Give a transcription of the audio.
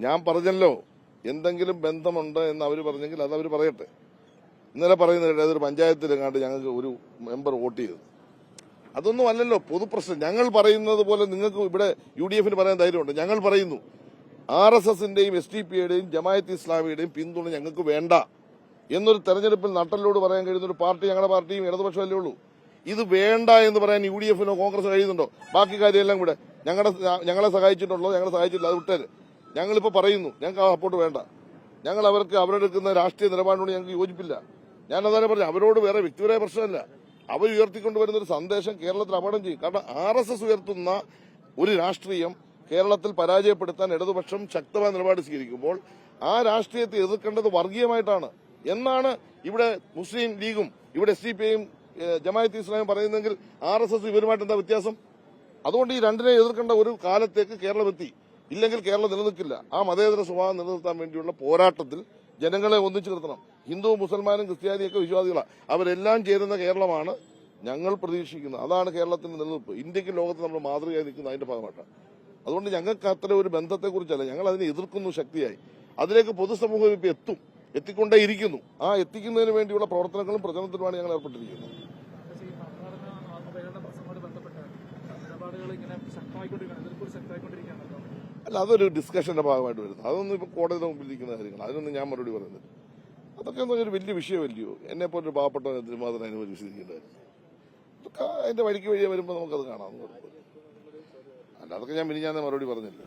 ഞാൻ പറഞ്ഞല്ലോ എന്തെങ്കിലും ബന്ധമുണ്ട് എന്ന് അവർ പറഞ്ഞെങ്കിൽ അത് അവർ പറയട്ടെ. ഇന്നലെ പറയുന്നത് അതൊരു പഞ്ചായത്തിലെങ്ങാണ്ട് ഞങ്ങൾക്ക് ഒരു മെമ്പർ വോട്ട് ചെയ്തത്. അതൊന്നും അല്ലല്ലോ പൊതുപ്രശ്നം. ഞങ്ങൾ പറയുന്നത് പോലെ നിങ്ങൾക്ക് ഇവിടെ UDF പറയാൻ ധൈര്യമുണ്ട്. ഞങ്ങൾ പറയുന്നു RSSന്റെയും SDPയുടെയും ജമാഅത്ത് ഇസ്ലാമിയുടെയും പിന്തുണ ഞങ്ങൾക്ക് വേണ്ട എന്നൊരു തെരഞ്ഞെടുപ്പിൽ നട്ടലോട് പറയാൻ കഴിയുന്ന ഒരു പാർട്ടി ഞങ്ങളുടെ പാർട്ടിയും ഇടതുപക്ഷമല്ലേ ഉള്ളൂ. ഇത് വേണ്ട എന്ന് പറയാൻ UDFനോ കോൺഗ്രസ് കഴിയുന്നുണ്ടോ? ബാക്കി കാര്യമെല്ലാം കൂടെ ഞങ്ങളെ സഹായിച്ചിട്ടുള്ളോ ഞങ്ങളെ സഹായിച്ചില്ല, അത് വിട്ടേര്. ഞങ്ങളിപ്പോൾ പറയുന്നു ഞങ്ങൾക്ക് ആ സപ്പോർട്ട് വേണ്ട. ഞങ്ങൾ അവരെടുക്കുന്ന രാഷ്ട്രീയ നിലപാടിനോട് ഞങ്ങൾക്ക് യോജിപ്പില്ല. ഞാൻ അതാണ് പറഞ്ഞു, അവരോട് വേറെ വ്യക്തിപരമായ പ്രശ്നമല്ല. അവർ ഉയർത്തിക്കൊണ്ടുവരുന്ന ഒരു സന്ദേശം കേരളത്തിൽ അപകടം ചെയ്യും. കാരണം RSS ഉയർത്തുന്ന ഒരു രാഷ്ട്രീയം കേരളത്തിൽ പരാജയപ്പെടുത്താൻ ഇടതുപക്ഷം ശക്തമായ നിലപാട് സ്വീകരിക്കുമ്പോൾ ആ രാഷ്ട്രീയത്തെ എതിർക്കേണ്ടത് വർഗീയമായിട്ടാണ് എന്നാണ് ഇവിടെ മുസ്ലിം ലീഗും ഇവിടെ SDPയും ജമാഅത്ത് ഇസ്ലാമും പറയുന്നെങ്കിൽ RSS ഇവരുമായിട്ട് എന്താ വ്യത്യാസം? അതുകൊണ്ട് ഈ രണ്ടിനെ എതിർക്കേണ്ട ഒരു കാലത്തേക്ക് കേരളം എത്തി. ഇല്ലെങ്കിൽ കേരളം നിലനിൽക്കില്ല. ആ മതേതര സ്വഭാവം നിലനിർത്താൻ വേണ്ടിയുള്ള പോരാട്ടത്തിൽ ജനങ്ങളെ ഒന്നിച്ചു നിർത്തണം. ഹിന്ദു മുസൽമാനും ക്രിസ്ത്യാനിയൊക്കെ വിശ്വാസികളാണ്. അവരെല്ലാം ചേരുന്ന കേരളമാണ് ഞങ്ങൾ പ്രതീക്ഷിക്കുന്നത്. അതാണ് കേരളത്തിന്റെ നിലനിൽപ്പ്. ഇന്ത്യക്ക് ലോകത്ത് നമ്മൾ മാതൃകയായി നിൽക്കുന്ന അതിന്റെ ഭാഗമായിട്ടാണ്. അതുകൊണ്ട് ഞങ്ങൾക്ക് അത്തരം ഒരു ബന്ധത്തെക്കുറിച്ചല്ല, ഞങ്ങൾ അതിനെ എതിർക്കുന്നു ശക്തിയായി. അതിലേക്ക് പൊതുസമൂഹം ഇപ്പൊ എത്തിക്കൊണ്ടേയിരിക്കുന്നു. ആ എത്തിക്കുന്നതിന് വേണ്ടിയുള്ള പ്രവർത്തനങ്ങളും പ്രചരണത്തിലുമാണ് ഞങ്ങൾ ഏർപ്പെട്ടിരിക്കുന്നത്. അല്ല, അതൊരു ഡിസ്കഷന്റെ ഭാഗമായിട്ട് വരുന്നത്. അതൊന്നും ഇപ്പൊ കോടതിയുടെ മുമ്പിൽ ഇരിക്കുന്ന കാര്യങ്ങൾ, അതിനൊന്നും ഞാൻ മറുപടി പറയുന്നില്ല. അതൊക്കെ ഒരു വലിയ വിഷയമല്ലയോ? എന്നെ പോലൊരു പാവപ്പെട്ട മാത്രം അതിന് വിശദീകരിക്കേണ്ടതായിരുന്നു. അതൊക്കെ അതിന്റെ വഴിക്ക് വഴിയെ വരുമ്പോൾ നമുക്കത് കാണാം. അല്ല, അതൊക്കെ ഞാൻ മിനിഞ്ഞാന്നേ മറുപടി പറഞ്ഞില്ല.